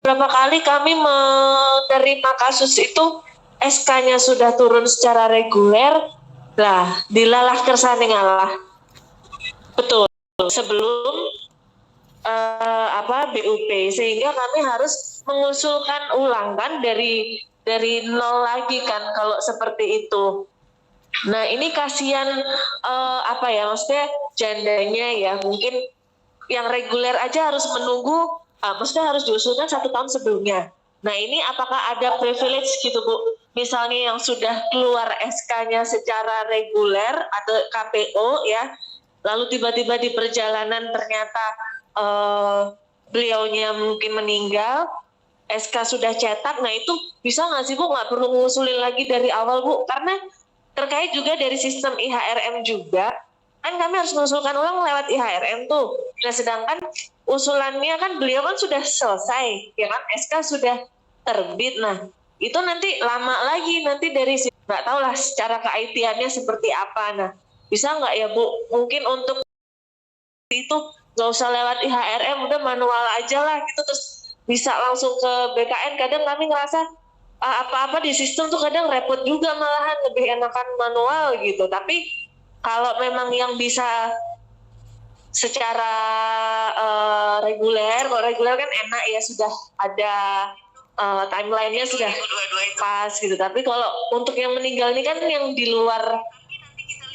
berapa kali kami menerima kasus itu SK-nya sudah turun secara reguler, lah dilalah kersane ngalah. Betul. Sebelum BUP, sehingga kami harus mengusulkan ulang kan dari nol lagi kan kalau seperti itu. Nah ini kasihan maksudnya jandanya ya, mungkin yang reguler aja harus menunggu, maksudnya harus diusulkan 1 tahun sebelumnya. Nah ini apakah ada privilege gitu Bu? Misalnya yang sudah keluar SK-nya secara reguler atau KPO ya, lalu tiba-tiba di perjalanan ternyata beliaunya mungkin meninggal, SK sudah cetak, nah itu bisa nggak sih Bu, nggak perlu ngusulin lagi dari awal Bu? Karena terkait juga dari sistem IHRM juga, kan kami harus mengusulkan ulang lewat IHRM tuh. Nah sedangkan usulannya kan beliau kan sudah selesai, ya kan, SK sudah terbit, nah itu nanti lama lagi, nanti dari nggak tahu lah secara ke-IT-annya seperti apa. Nah bisa nggak ya Bu, mungkin untuk itu nggak usah lewat IHRM, udah manual aja lah gitu, terus bisa langsung ke BKN. Kadang kami ngerasa apa-apa di sistem tuh kadang repot juga, malahan lebih enakan manual gitu. Tapi kalau memang yang bisa secara reguler, kalau reguler kan enak ya, sudah ada timelinenya sudah pas gitu. Tapi kalau untuk yang meninggal ini kan yang di luar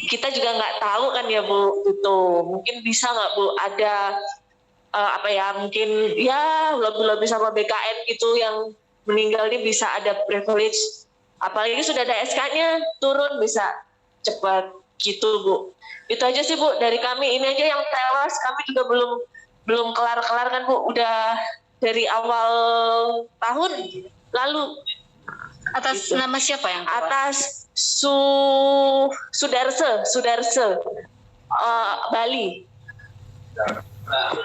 kita juga nggak tahu kan ya Bu, gitu. Mungkin bisa nggak Bu ada mungkin ya lebih sama BKN gitu, yang meninggal ini bisa ada privilege, apalagi sudah ada SK-nya turun, bisa cepat gitu Bu. Itu aja sih Bu dari kami. Ini aja yang tewas kami juga belum kelar-kelar kan Bu, udah dari awal tahun lalu. Atas gitu. Nama siapa yang tewas? Atas Sudarse Bali.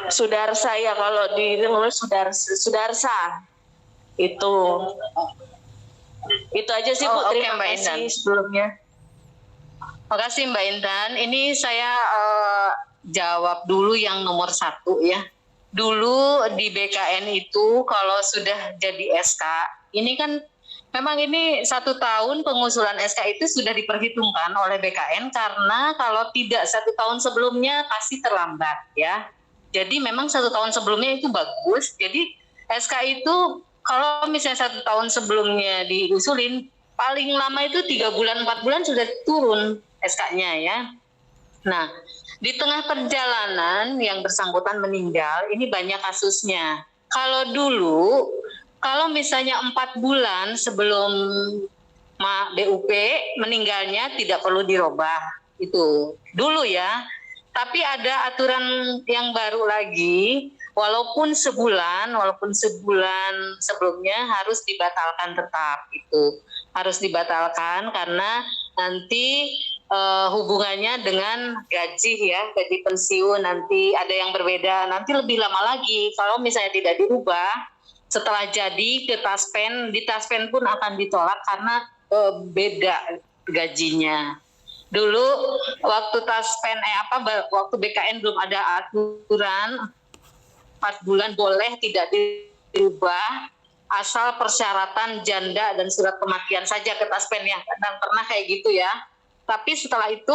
Sudarsa ya, kalau di ngomong Sudarsa itu aja sih Bu. Terima kasih sebelumnya. Makasih Mbak Intan. Ini saya jawab dulu yang nomor 1 ya. Dulu di BKN itu kalau sudah jadi SK, ini kan memang ini 1 tahun pengusulan SK itu sudah diperhitungkan oleh BKN, karena kalau tidak 1 tahun sebelumnya pasti terlambat ya. Jadi memang 1 tahun sebelumnya itu bagus. Jadi SK itu kalau misalnya 1 tahun sebelumnya diusulin, paling lama itu 3 bulan 4 bulan sudah turun SK-nya ya. Nah, di tengah perjalanan yang bersangkutan meninggal, ini banyak kasusnya. Kalau dulu, kalau misalnya 4 bulan sebelum BUP meninggalnya tidak perlu dirubah, itu dulu ya. Tapi ada aturan yang baru lagi, walaupun sebulan sebelumnya harus dibatalkan tetap, itu harus dibatalkan karena nanti hubungannya dengan gaji ya, gaji pensiun nanti ada yang berbeda, nanti lebih lama lagi kalau misalnya tidak dirubah. Setelah jadi ke Taspen, di Taspen pun akan ditolak karena beda gajinya. Dulu waktu Taspen waktu BKN belum ada aturan 4 bulan boleh tidak dirubah asal persyaratan janda dan surat kematian saja ke Taspen ya, dan pernah kayak gitu ya. Tapi setelah itu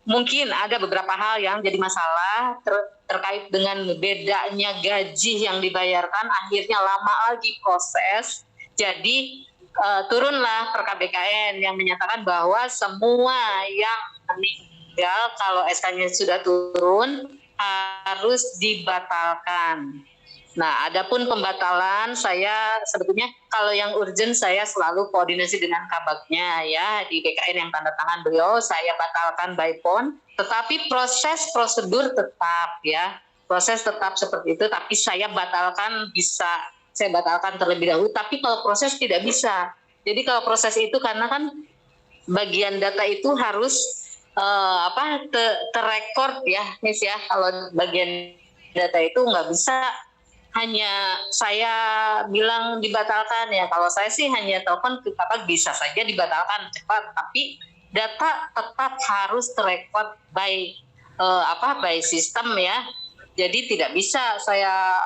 mungkin ada beberapa hal yang jadi masalah terkait dengan bedanya gaji yang dibayarkan, akhirnya lama lagi proses. Jadi turunlah Perkap BKN yang menyatakan bahwa semua yang meninggal kalau SK-nya sudah turun harus dibatalkan. Nah, adapun pembatalan saya sebetulnya kalau yang urgent saya selalu koordinasi dengan kabaknya ya, di BKN yang tanda tangan beliau saya batalkan by phone, tetapi proses prosedur tetap ya, proses tetap seperti itu, tapi saya batalkan terlebih dahulu, tapi kalau proses tidak bisa. Jadi kalau proses itu karena kan bagian data itu harus terrekord ya, Miss ya, kalau bagian data itu nggak bisa hanya saya bilang dibatalkan ya. Kalau saya sih hanya telepon ke Bapak, bisa saja dibatalkan cepat, tapi data tetap harus terekod by sistem ya. Jadi tidak bisa saya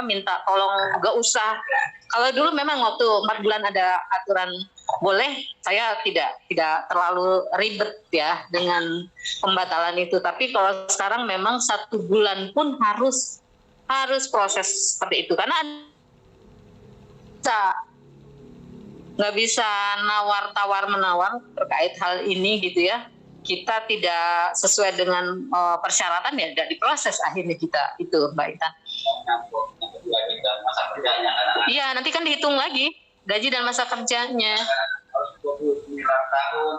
minta tolong gak usah. Kalau dulu memang waktu 4 bulan ada aturan boleh, saya tidak terlalu ribet ya dengan pembatalan itu. Tapi kalau sekarang memang 1 bulan pun harus proses seperti itu, karena nggak bisa nawar-tawar menawar terkait hal ini gitu ya. Kita tidak sesuai dengan persyaratan ya tidak diproses akhirnya kita itu, Mbak Intan. Iya, nanti kan dihitung lagi gaji dan masa kerjanya. 29 tahun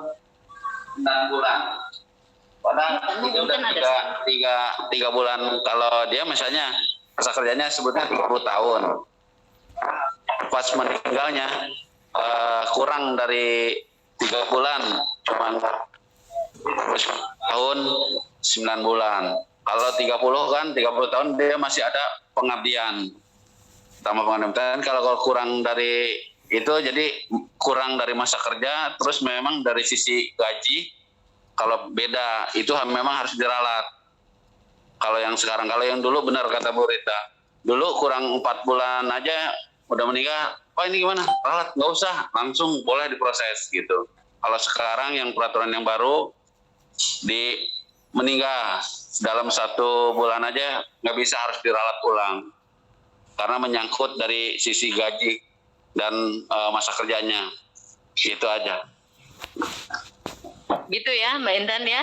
6 bulan. Padahal itu udah 3 bulan. Kalau dia misalnya masa kerjanya sebutnya 30 tahun. Pas meninggalnya kurang dari 3 bulan, cuma tahun 9 bulan. Kalau 30 tahun dia masih ada pengabdian. Tambah pengabdian. Kalau kurang dari itu jadi kurang dari masa kerja, terus memang dari sisi gaji kalau beda itu memang harus diralat. Kalau yang sekarang, kalau yang dulu benar kata Bu Rita, dulu kurang 4 bulan aja udah meninggal, oh ini gimana? Ralat, nggak usah, langsung boleh diproses gitu. Kalau sekarang yang peraturan yang baru meninggal dalam 1 bulan aja nggak bisa, harus diralat ulang karena menyangkut dari sisi gaji dan masa kerjanya. Itu aja. Gitu ya Mbak Intan ya.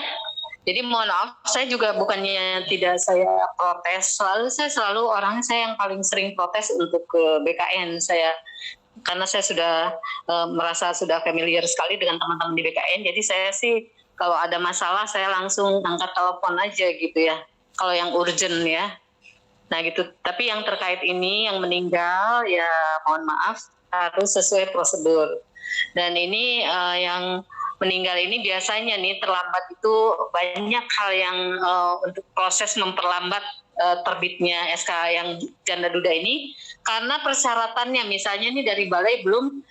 Jadi mohon maaf, saya juga bukannya tidak saya protes, saya selalu orang saya yang paling sering protes untuk ke BKN saya, karena saya sudah merasa sudah familiar sekali dengan teman-teman di BKN. Jadi saya sih kalau ada masalah saya langsung angkat telepon aja gitu ya, kalau yang urgent ya. Nah gitu, tapi yang terkait ini yang meninggal ya mohon maaf harus sesuai prosedur. Dan ini yang meninggal ini biasanya nih terlambat itu banyak hal yang untuk proses memperlambat terbitnya SK yang janda duda ini, karena persyaratannya misalnya nih dari balai belum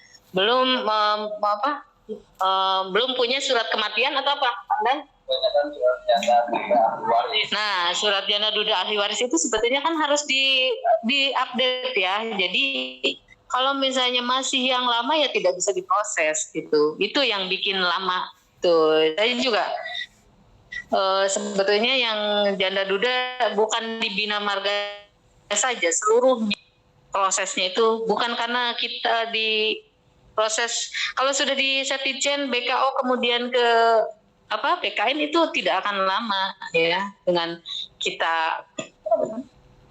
punya surat kematian atau apa, dan nah surat janda duda ahli waris itu sebetulnya kan harus di-update ya. Jadi kalau misalnya masih yang lama ya tidak bisa diproses gitu. Itu yang bikin lama tuh. Saya juga sebetulnya yang janda duda bukan di Bina Marga saja, seluruh prosesnya itu bukan karena kita di proses, kalau sudah di Setjen BKO kemudian ke BKN itu tidak akan lama ya, dengan kita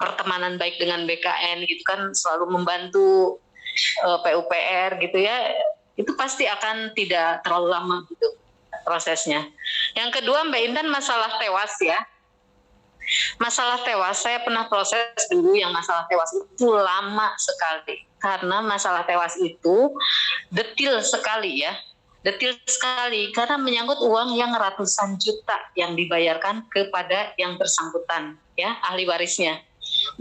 pertemanan baik dengan BKN gitu kan, selalu membantu PUPR gitu ya, itu pasti akan tidak terlalu lama gitu prosesnya. Yang kedua Mbak Intan, masalah tewas ya. Masalah tewas saya pernah proses dulu, yang masalah tewas itu lama sekali, karena masalah tewas itu detil sekali ya, detil sekali karena menyangkut uang yang ratusan juta yang dibayarkan kepada yang bersangkutan ya, ahli warisnya.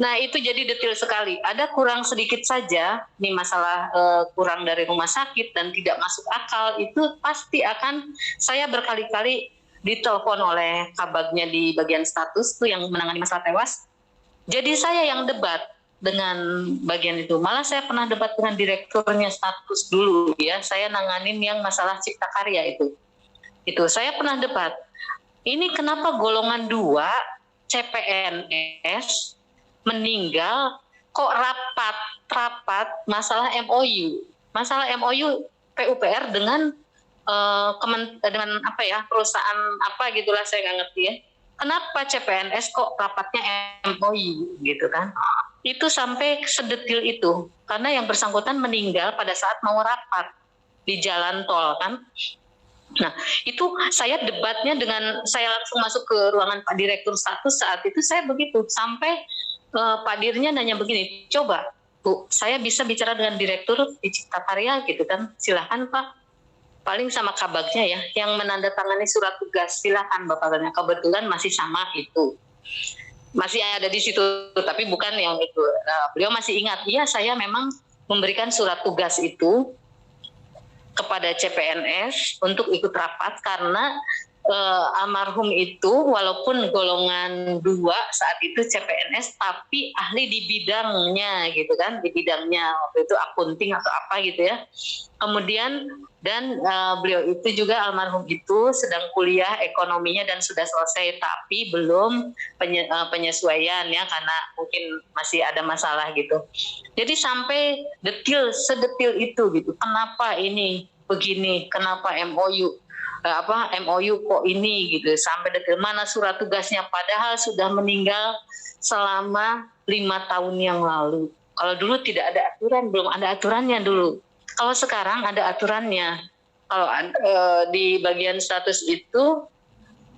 Nah itu jadi detil sekali, ada kurang sedikit saja nih masalah kurang dari rumah sakit dan tidak masuk akal, itu pasti akan saya berkali-kali ditelepon oleh kabagnya di bagian status tuh yang menangani masalah tewas. Jadi saya yang debat dengan bagian itu, malah saya pernah debat dengan direkturnya status dulu ya, saya nanganin yang masalah cipta karya itu saya pernah debat, ini kenapa golongan 2 CPNS meninggal kok rapat masalah MOU PUPR dengan dengan perusahaan apa gitulah, saya nggak ngerti ya, kenapa CPNS kok rapatnya MOU gitu kan. Itu sampai sedetil itu, karena yang bersangkutan meninggal pada saat mau rapat di jalan tol kan. Nah itu saya debatnya dengan, saya langsung masuk ke ruangan Pak Direktur status saat itu, saya begitu sampai Pak Dirnya nanya begini, coba Bu, saya bisa bicara dengan Direktur di Cipta Karya gitu kan, silahkan Pak, paling sama kabagnya ya yang menandatangani surat tugas, silahkan Bapak tanya. Kebetulan masih sama itu, masih ada di situ, tapi bukan yang itu. Beliau masih ingat, iya saya memang memberikan surat tugas itu kepada CPNS untuk ikut rapat karena almarhum itu walaupun golongan 2 saat itu CPNS, tapi ahli di bidangnya gitu kan, di bidangnya waktu itu akunting atau apa gitu ya. Kemudian dan beliau itu juga almarhum itu sedang kuliah ekonominya dan sudah selesai, tapi belum penyesuaian ya karena mungkin masih ada masalah gitu. Jadi sampai sedetil itu gitu. Kenapa ini begini? Kenapa MOU kok ini gitu, sampai detil mana surat tugasnya, padahal sudah meninggal selama 5 tahun yang lalu. Kalau dulu tidak ada aturan, belum ada aturannya dulu. Kalau sekarang ada aturannya. Kalau di bagian status itu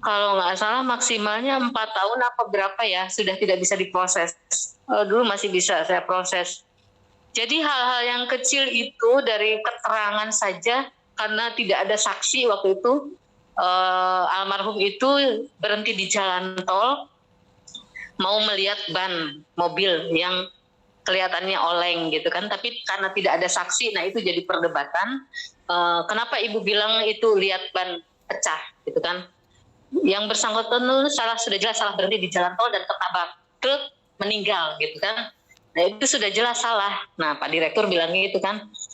kalau nggak salah maksimalnya 4 tahun apa berapa ya, sudah tidak bisa diproses. Dulu masih bisa saya proses. Jadi hal-hal yang kecil itu dari keterangan saja, karena tidak ada saksi waktu itu, almarhum itu berhenti di jalan tol, mau melihat ban mobil yang kelihatannya oleng gitu kan, tapi karena tidak ada saksi, nah itu jadi perdebatan. Kenapa ibu bilang itu lihat ban pecah gitu kan? Yang bersangkutan sudah jelas salah berhenti di jalan tol dan ketabrak truk meninggal gitu kan. Nah itu sudah jelas salah. Nah Pak Direktur bilang gitu kan.